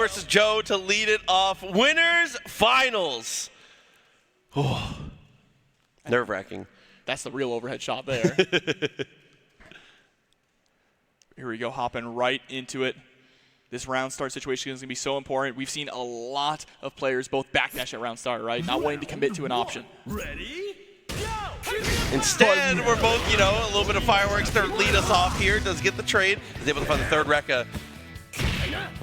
versus Joe to lead it off. Winners finals. Oh, nerve-wracking. That's the real overhead shot there. Here we go, hopping right into it. This round start situation is going to be so important. We've seen a lot of players both backdash at round start, right? Not wanting to commit to an option. Ready? Go! Instead, we're both, you know, a little bit of fireworks to lead us off here. Does get the trade. Is able to find the third Rekka.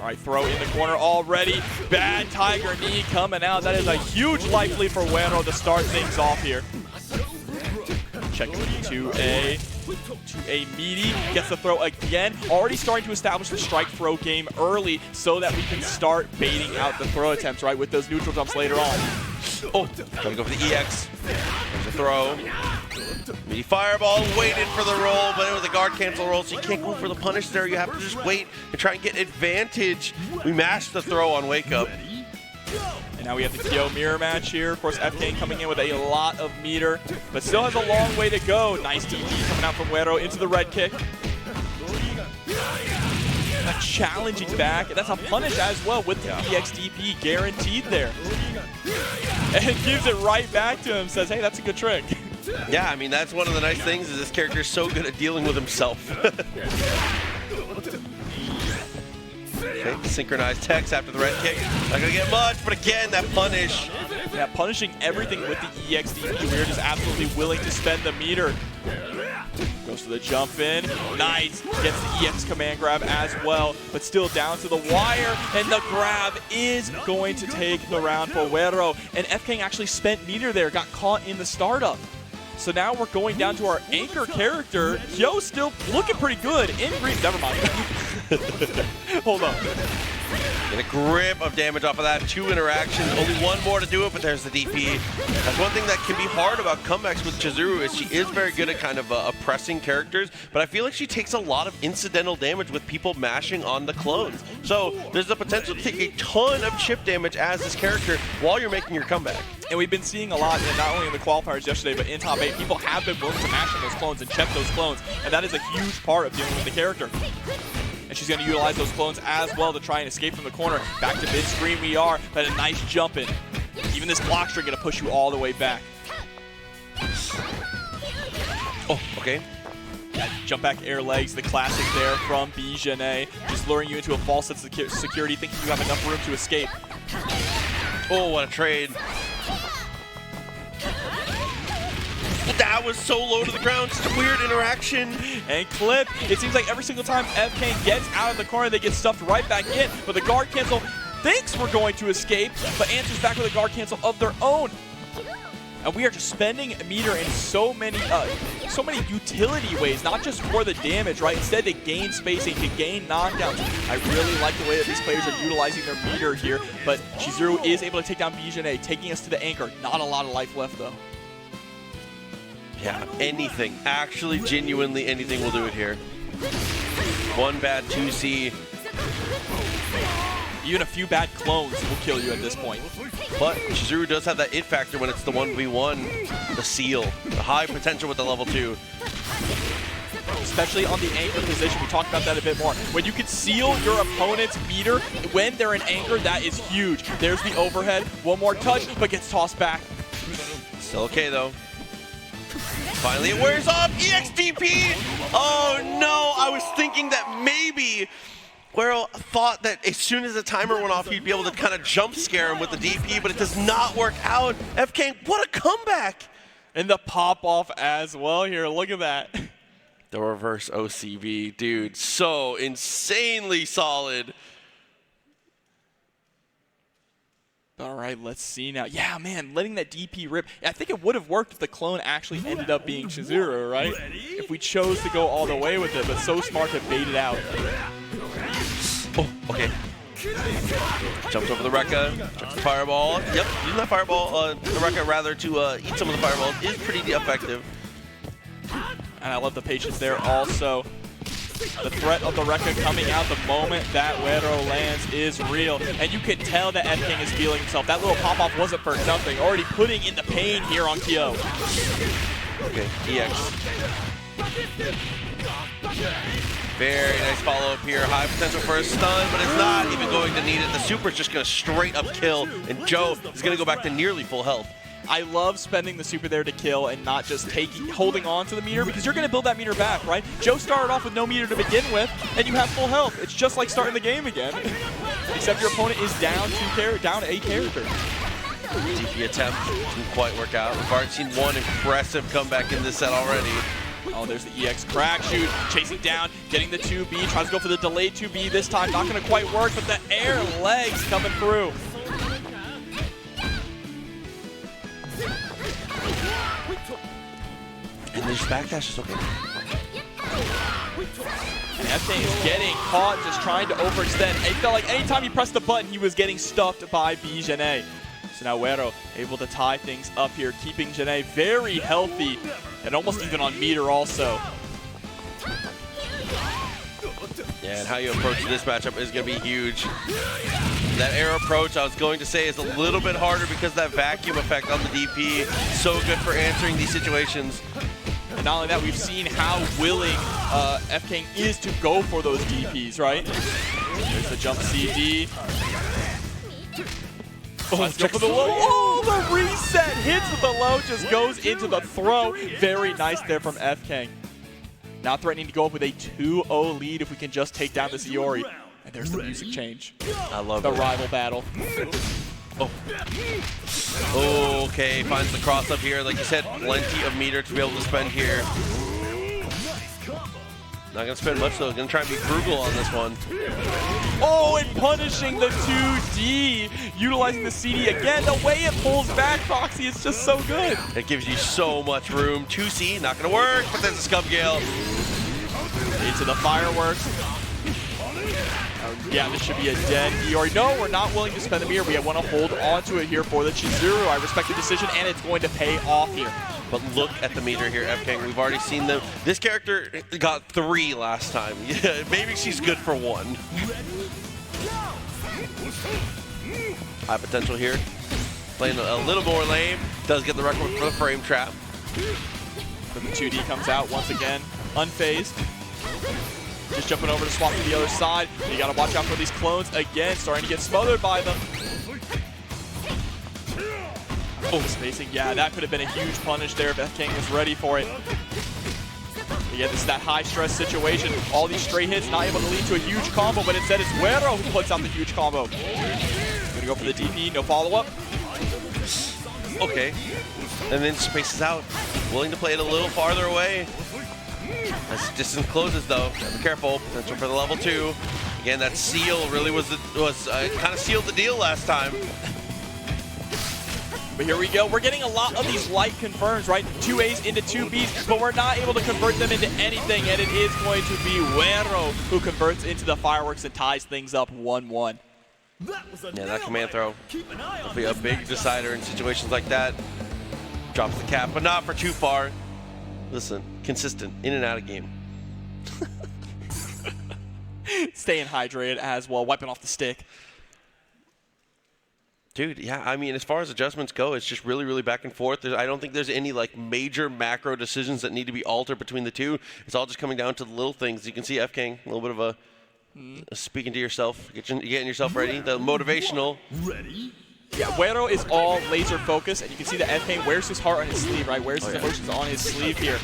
All right, throw in the corner already. Bad Tiger knee coming out. That is a huge life lead for Wero to start things off here. Check it with 2A. 2A meaty. Gets the throw again. Already starting to establish the strike throw game early so that we can start baiting out the throw attempts, right, with those neutral jumps later on. Oh, trying to go for the EX. There's a throw. Meaty fireball, waited for the roll, but it was a guard cancel roll, so you can't go for the punish there. You have to just wait and try and get advantage. We mashed the throw on Wake Up. And now we have the Kyo mirror match here. Of course, FKang coming in with a lot of meter, but still has a long way to go. Nice DP coming out from Wero into the red kick. A challenging back, and that's a punish as well with the EX DP guaranteed there. And gives it right back to him, says, hey, that's a good trick. Yeah, I mean, that's one of the nice things is this character is so good at dealing with himself. Okay, synchronized text after the red kick. Not gonna get much, but again, that punish. Yeah, punishing everything with the EX DP. We're just absolutely willing to spend the meter. Goes to the jump in. Nice. Gets the EX command grab as well, but still down to the wire. And the grab is going to take the round for Wero. And FKang actually spent meter there, got caught in the startup. So now we're going down to our anchor character. Kyo still looking pretty good in green. Never mind. Hold on. Get a grip of damage off of that. 2 interactions. Only 1 more to do it, but there's the DP. That's one thing that can be hard about comebacks with Chizuru is she is very good at kind of oppressing characters, but I feel like she takes a lot of incidental damage with people mashing on the clones. So there's the potential to take a ton of chip damage as this character while you're making your comeback. And we've been seeing a lot, and not only in the qualifiers yesterday, but in top 8, people have been willing to mash on those clones and check those clones, and that is a huge part of dealing with the character. And she's going to utilize those clones as well to try and escape from the corner. Back to mid-screen we are, but a nice jump in. Even this block string going to push you all the way back. Oh, okay. That jump back air legs, the classic there from Bijane. Just luring you into a false sense of security, thinking you have enough room to escape. Oh, what a trade. That was so low to the ground, such a weird interaction. And clip, it seems like every single time FKang gets out of the corner, they get stuffed right back in. But the guard cancel thinks we're going to escape, but answers back with a guard cancel of their own. And we are just spending meter in so many utility ways, not just for the damage, right? Instead, to gain spacing, to gain knockdowns. I really like the way that these players are utilizing their meter here, but Chizuru is able to take down Bijane, taking us to the anchor. Not a lot of life left, though. Yeah, anything. Actually, genuinely anything will do it here. 1 bad 2C. Even a few bad clones will kill you at this point. But Chizuru does have that it factor when it's the 1v1, the seal, the high potential with the level 2. Especially on the anchor position, we talked about that a bit more. When you can seal your opponent's meter when they're in anchor, that is huge. There's the overhead, 1 more touch, but gets tossed back. Still okay though. Finally it wears off, EXDP! Oh no, I was thinking that maybe Wero thought that as soon as the timer went off, he'd be able to kind of jump scare him with the DP, but it does not work out. FKang, what a comeback! And the pop off as well here, look at that. The reverse OCV, dude, so insanely solid. All right, let's see now. Yeah, man, letting that DP rip. I think it would have worked if the clone actually ended up being Chizuru, right? If we chose to go all the way with it, but so smart to bait it out. Oh, okay. Jumps over the Rekka, jumps the fireball. Yep, using that fireball, the Rekka rather to eat some of the fireballs is pretty effective. And I love the patience there also. The threat of the Rekka coming out the moment that Wero lands is real. And you can tell that FKang is feeling himself. That little pop-off wasn't for nothing. Already putting in the pain here on Kyo. Okay, EX. Very nice follow-up here. High potential for a stun, but it's not even going to need it. The super is just going to straight up kill, and Joe is going to go back to nearly full health. I love spending the super there to kill and not just holding on to the meter, because you're going to build that meter back, right? Joe started off with no meter to begin with, and you have full health. It's just like starting the game again, except your opponent is down a character. DP attempt didn't quite work out. We've already seen one impressive comeback in this set already. Oh, there's the EX crack shoot, chasing down, getting the 2B, tries to go for the delayed 2B this time, not going to quite work, but the air legs coming through. And there's backdash is okay. And FKang is getting caught just trying to overextend. It felt like anytime he pressed the button, he was getting stuffed by Bijane. So now Wero able to tie things up here, keeping Janae very healthy and almost even on meter also. Yeah, and how you approach this matchup is going to be huge. That air approach, I was going to say, is a little bit harder because of that vacuum effect on the DP. So good for answering these situations. And not only that, we've seen how willing FKang is to go for those DPs, right? There's the jump CD. Oh, let's go for the low. Oh, the reset hits with the low, just goes into the throw. Very nice there from FKang. Now threatening to go up with a 2-0 lead if we can just take down this Iori. And there's the music change. I love the it. rival battle. Oh, okay, finds the cross up here. Like you said, plenty of meter to be able to spend here. Not gonna spend much though, gonna try and be frugal on this one. Oh, and punishing the 2D, utilizing the CD again. The way it pulls back, Foxy, is just so good. It gives you so much room. 2C, not gonna work, but there's a Scum Gale. Into the fireworks. Yeah, this should be a dead Iori. No, we're not willing to spend the meter. We want to hold on to it here for the Chizuru. I respect the decision, and it's going to pay off here. But look at the meter here, FKang. We've already seen them. This character got 3 last time. Yeah, maybe she's good for 1. High potential here. Playing a little more lame. Does get the record for the frame trap. But the 2D comes out once again, unfazed. Just jumping over to swap to the other side. You gotta watch out for these clones again, starting to get smothered by them. Oh, spacing, yeah, that could have been a huge punish there if FKang was ready for it. But yeah, this is that high stress situation. All these straight hits not able to lead to a huge combo, but instead it's Wero who puts out the huge combo. Gonna go for the DP, no follow-up. Okay, and then spaces out. Willing to play it a little farther away. As distance closes though, be careful. Potential for the level 2. Again, that seal really was kind of sealed the deal last time. But here we go. We're getting a lot of these light confirms, right? 2As into 2Bs, but we're not able to convert them into anything, and it is going to be Wero who converts into the fireworks and ties things up 1-1. Yeah, that command throw will be a big decider in situations like that. Drops the cap, but not for too far. Listen, consistent, in and out of game. Staying hydrated as well, wiping off the stick. Dude, yeah, I mean, as far as adjustments go, it's just really, really back and forth. I don't think there's any like major macro decisions that need to be altered between the two. It's all just coming down to the little things. You can see FKang, a little bit of a speaking to yourself, getting yourself ready. The motivational. Ready? Yeah, Wero is all laser focused, and you can see that FKang wears his heart on his sleeve, right? Wears his emotions on his sleeve here.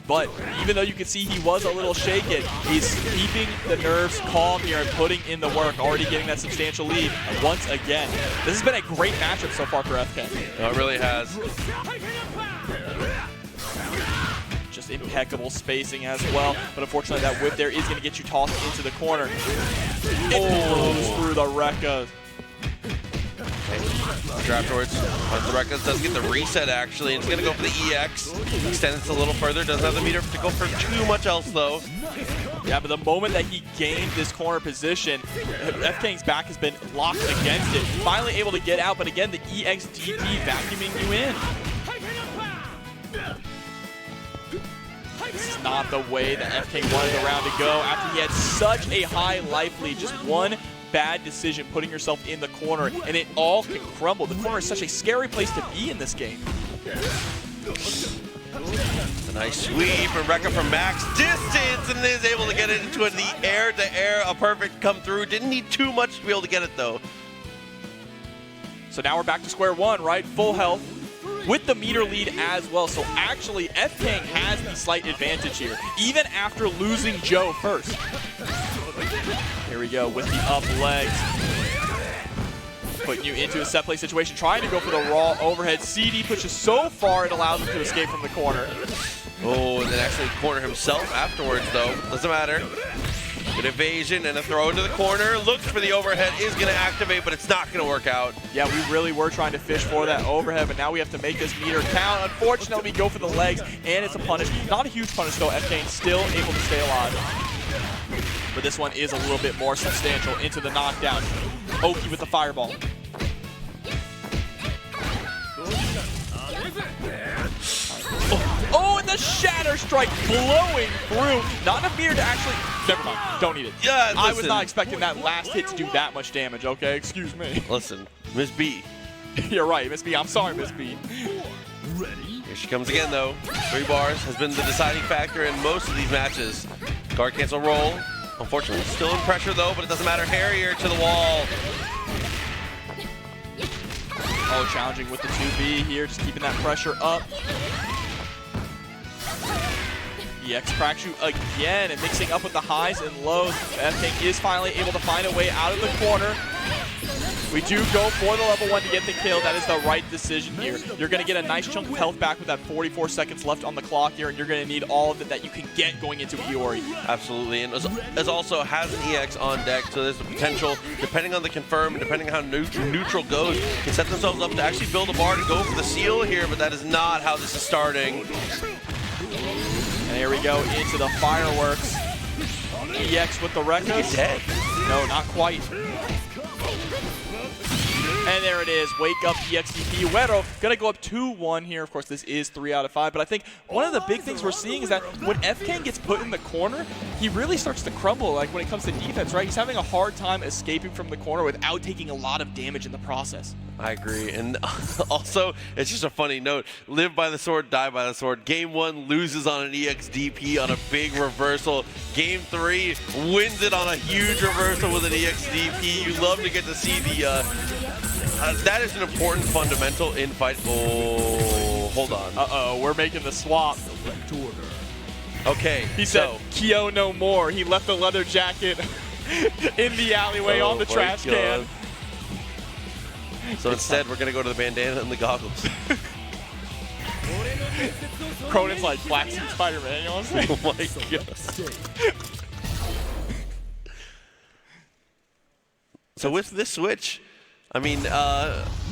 But even though you can see he was a little shaken, he's keeping the nerves calm here and putting in the work, already getting that substantial lead once again. This has been a great matchup so far for FKang. No, it really has. Just impeccable spacing as well, but unfortunately that whip there is going to get you tossed into the corner. It blows through the Rekka. Draft towards the Rekka, does get the reset actually. It's going to go for the EX. Extends it a little further. Doesn't have the meter to go for too much else though. Yeah, but the moment that he gained this corner position, FKang's back has been locked against it. Finally able to get out, but again, the EX DP vacuuming you in. This is not the way that FKang wanted the round to go after he had such a high life lead. Just one bad decision, putting yourself in the corner, and it all can crumble. The corner is such a scary place to be in this game. A nice sweep and Rekka from max distance and is able to get it into the air-to-air. A perfect come through. Didn't need too much to be able to get it though. So now we're back to square one, right? Full health with the meter lead as well. So actually, FKang has the slight advantage here, even after losing Joe first. Here we go with the up legs. Putting you into a set play situation, trying to go for the raw overhead. CD pushes so far it allows him to escape from the corner. Oh, and then actually corner himself afterwards though. Doesn't matter. Good evasion and a throw into the corner. Looks for the overhead, is going to activate, but it's not going to work out. Yeah, we really were trying to fish for that overhead, but now we have to make this meter count. Unfortunately, we go for the legs, and it's a punish. Not a huge punish, though. FKang still able to stay alive. But this one is a little bit more substantial into the knockdown. Oki with the fireball. Oh, and the Shatter Strike blowing through. Not enough meter to actually... Never mind. Don't need it. Yeah, I was not expecting that last hit to do that much damage, okay? Excuse me. Listen, Miss B. You're right, Miss B. I'm sorry, Miss B. Here she comes again, though. 3 bars has been the deciding factor in most of these matches. Guard cancel roll. Unfortunately, still in pressure, though, but it doesn't matter. Harrier to the wall. Oh, challenging with the 2B here, just keeping that pressure up. EX crack shoot again and mixing up with the highs and lows. FKang is finally able to find a way out of the corner. We do go for the level 1 to get the kill. That is the right decision here. You're going to get a nice chunk of health back with that 44 seconds left on the clock here, and you're going to need all of it that you can get going into Iori. Absolutely, and as also has an EX on deck, so there's the potential, depending on the confirm and depending on how neutral goes, can set themselves up to actually build a bar to go for the seal here, but that is not how this is starting. And here we go into the fireworks. EX with the Rekka. Dead. No, not quite. And there it is, wake up EXDP. Wero gonna go up 2-1 here. Of course, this is 3 out of 5, but I think one of the big things we're seeing is that when FKang gets put in the corner, he really starts to crumble, like when it comes to defense, right? He's having a hard time escaping from the corner without taking a lot of damage in the process. I agree, and also, it's just a funny note. Live by the sword, die by the sword. Game 1 loses on an EXDP on a big reversal. Game 3 wins it on a huge reversal with an EXDP. You love to get to see the... that is an important fundamental in fight. Oh, hold on. Uh-oh, we're making the swap. Okay, he said, Kyo no more. He left the leather jacket in the alleyway on the trash can. So instead, we're going to go to the bandana and the goggles. Cronin's like Black Suit Spider-Man, you know what I'm saying? Oh my god. So with this switch, I mean,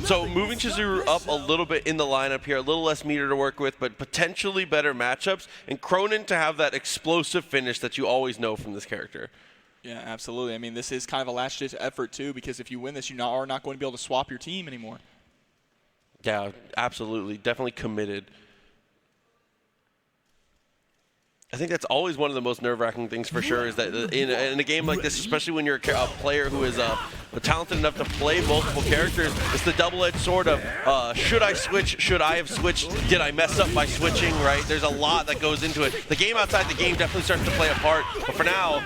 so moving Chizuru up a little bit in the lineup here, a little less meter to work with, but potentially better matchups, and Cronin to have that explosive finish that you always know from this character. Yeah, absolutely. I mean, this is kind of a last-ditch effort, too, because if you win this, you are not going to be able to swap your team anymore. Yeah, absolutely. Definitely committed. I think that's always one of the most nerve-wracking things for sure, is that in a game like this, especially when you're a player who is talented enough to play multiple characters, it's the double-edged sword of should I switch, should I have switched, did I mess up by switching, right? There's a lot that goes into it. The game outside the game definitely starts to play a part, but for now,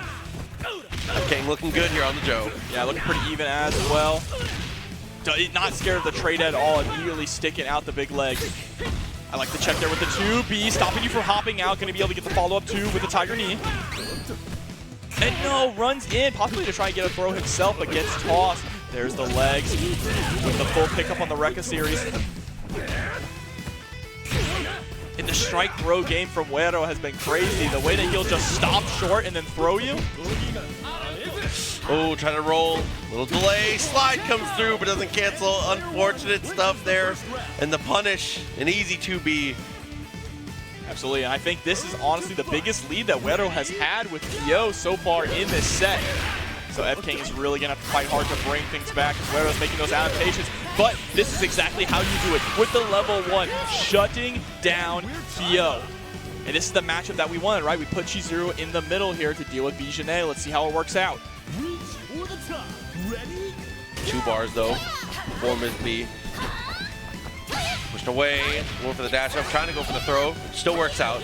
FKang looking good here on the Joe. Yeah, looking pretty even as well. Not scared of the trade at all, immediately sticking out the big leg. I like the check there with the 2B, stopping you from hopping out, going to be able to get the follow-up 2 with the Tiger Knee. And no, runs in, possibly to try and get a throw himself, but gets tossed. There's the legs with the full pickup on the Rekka series. And the strike throw game from Wero has been crazy. The way that he'll just stop short and then throw you. Oh, trying to roll. Little delay. Slide comes through, but doesn't cancel. Unfortunate stuff there. And the punish, an easy 2B. Absolutely, and I think this is honestly the biggest lead that Wero has had with Kyo so far in this set. So FKang is really going to have to fight hard to bring things back as Wero's making those adaptations. But this is exactly how you do it, with the level 1, shutting down Kyo. And this is the matchup that we wanted, right? We put Chizuru in the middle here to deal with Bijane. Let's see how it works out. 2 bars though, for Ms. B. pushed away. Going for the dash up, trying to go for the throw. Still works out.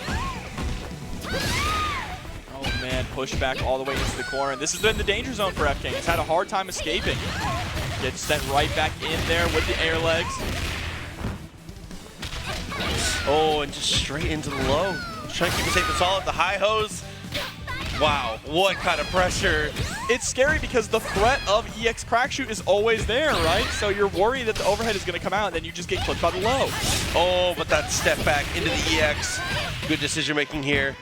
Oh man, push back all the way into the corner. And this has been the danger zone for FKang. He's had a hard time escaping. Gets sent right back in there with the air legs. Oh, and just straight into the low. Just trying to keep it safe and solid. The high hose. Wow, what kind of pressure. It's scary because the threat of EX crack shoot is always there, right? So you're worried that the overhead is going to come out and then you just get clipped by the low. Oh, but that step back into the EX. Good decision making here.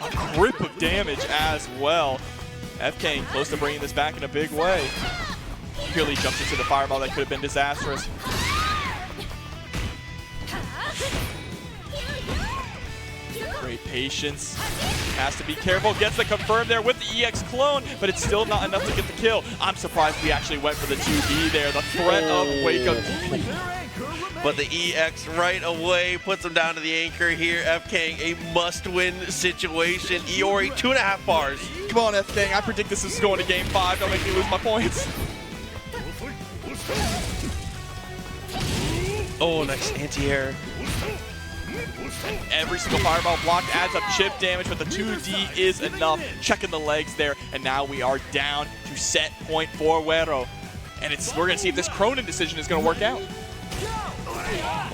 A grip of damage as well. FKang close to bringing this back in a big way. Purely jumped into the fireball that could have been disastrous. Great patience. Has to be careful. Gets the confirm there with the EX clone, but it's still not enough to get the kill. I'm surprised we actually went for the 2D there. The threat of wake up. But the EX right away puts him down to the anchor here. FKang, a must-win situation. Iori, 2.5 bars. Come on, FKang. I predict this is going to game 5. Don't make me lose my points. Oh, nice anti-air. Every single fireball blocked adds up chip damage, but the 2D is enough. Checking the legs there, and now we are down to set point for Wero. And we're going to see if this Cronin decision is going to work out.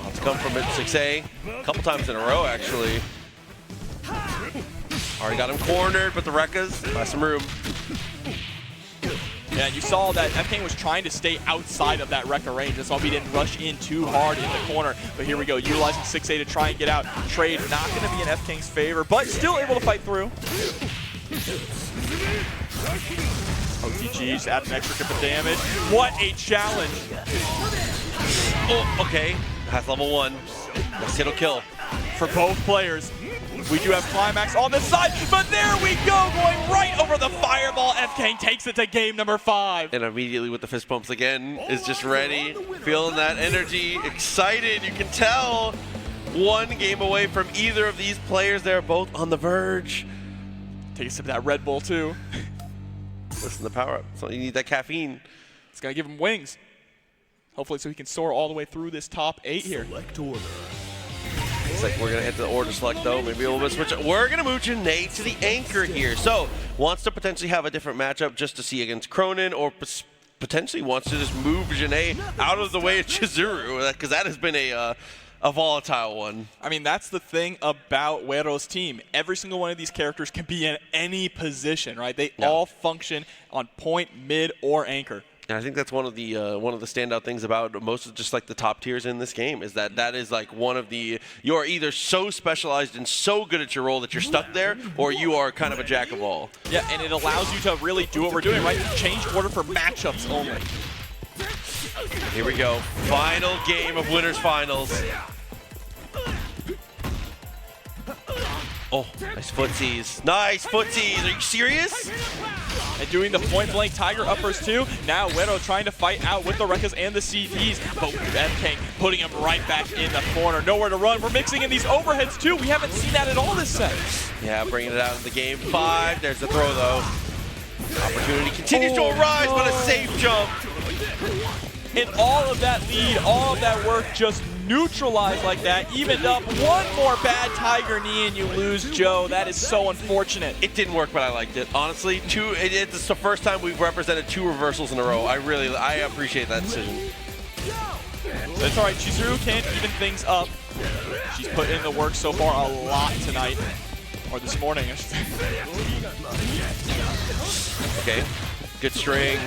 Let's come from it 6A. A couple times in a row, actually. Already got him cornered, but the Rekkas buy some room. Yeah, you saw that FKang was trying to stay outside of that Rekka range. That's why we didn't rush in too hard in the corner. But here we go, utilizing 6A to try and get out. Trade not going to be in FKang's favor, but still able to fight through. OTG just add an extra grip of damage. What a challenge. Oh, okay. That's level 1. Next hit'll kill. For both players. We do have Climax on the side, but there we go, going right over the fireball. FKang takes it to game number 5. And immediately with the fist pumps again, is just ready, feeling that energy, excited, you can tell. 1 game away from either of these players. They're both on the verge. Take a sip of that Red Bull too. Listen to the power up, so you need that caffeine. It's gonna give him wings. Hopefully so he can soar all the way through this top 8 here. Looks like we're gonna head to the order select though. Maybe a little bit switch. We're gonna move Janae to the anchor here. So wants to potentially have a different matchup just to see against Cronin, or potentially wants to just move Janae out of the way of Chizuru, because that has been a volatile one. I mean, that's the thing about Wero's team. Every single one of these characters can be in any position, right? They all function on point, mid, or anchor. And I think that's one of the standout things about most of just like the top tiers in this game, is that is like one of the, you're either so specialized and so good at your role that you're stuck there, or you are kind of a jack of all. Yeah, and it allows you to really do what we're doing, right? Change order for matchups only. Here we go. Final game of Winners Finals. Oh, nice footsies. Nice footsies. Are you serious? And doing the point-blank Tiger uppers too. Now Wero trying to fight out with the Rekkas and the CDs, but FKang putting him right back in the corner. Nowhere to run. We're mixing in these overheads too. We haven't seen that at all this set. Yeah, bringing it out in the game 5. There's the throw though. Opportunity continues to arise, but a safe jump. And all of that lead, all of that work just neutralized like that, evened up. One more bad Tiger knee and you lose Joe. That is so unfortunate. It didn't work, but I liked it. Honestly, it's the first time we've represented 2 reversals in a row. I appreciate that decision. That's all right. Chizuru can't even things up. She's put in the work so far a lot tonight. Or this morning, I should say. Okay, good string.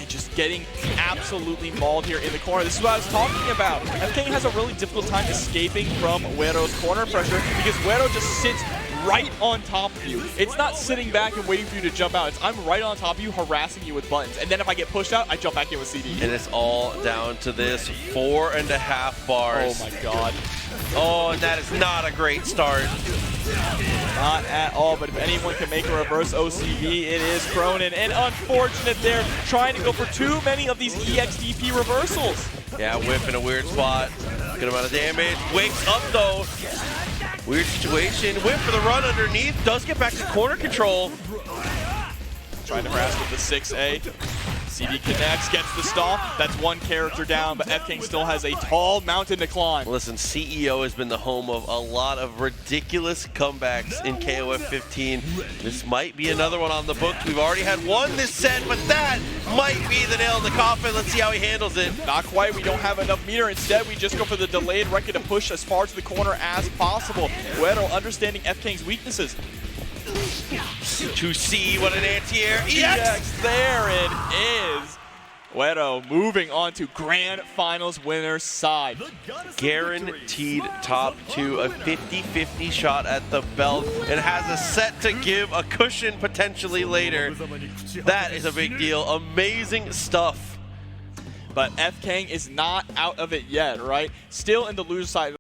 Just getting absolutely mauled here in the corner. This is what I was talking about. FKang has a really difficult time escaping from Wero's corner pressure because Wero just sits right on top of you. It's not sitting back and waiting for you to jump out. It's I'm right on top of you, harassing you with buttons. And then if I get pushed out, I jump back in with CD. And it's all down to this 4.5 bars. Oh my god. Oh, and that is not a great start. Not at all, but if anyone can make a reverse OCD, it is Cronin. And unfortunate there, trying to go for too many of these EXDP reversals. Yeah, whip in a weird spot. Good amount of damage. Wakes up though. Weird situation. Whip for the run underneath. Does get back to corner control. Trying to harass with the 6A. CD connects, gets the stall. That's one character down, but FKang still has a tall mountain to climb. Listen, CEO has been the home of a lot of ridiculous comebacks in KOF15. This might be another one on the books. We've already had one this set, but that might be the nail in the coffin. Let's see how he handles it. Not quite. We don't have enough meter. Instead, we just go for the delayed record to push as far to the corner as possible. Wero understanding FKang's weaknesses. To see what an anti-air EX, there it is. Wero moving on to Grand Finals winner's side. Guaranteed top 2, a 50-50 shot at the belt, and has a set to give, a cushion potentially later. That is a big deal. Amazing stuff. But FKang is not out of it yet, right? Still in the loser side.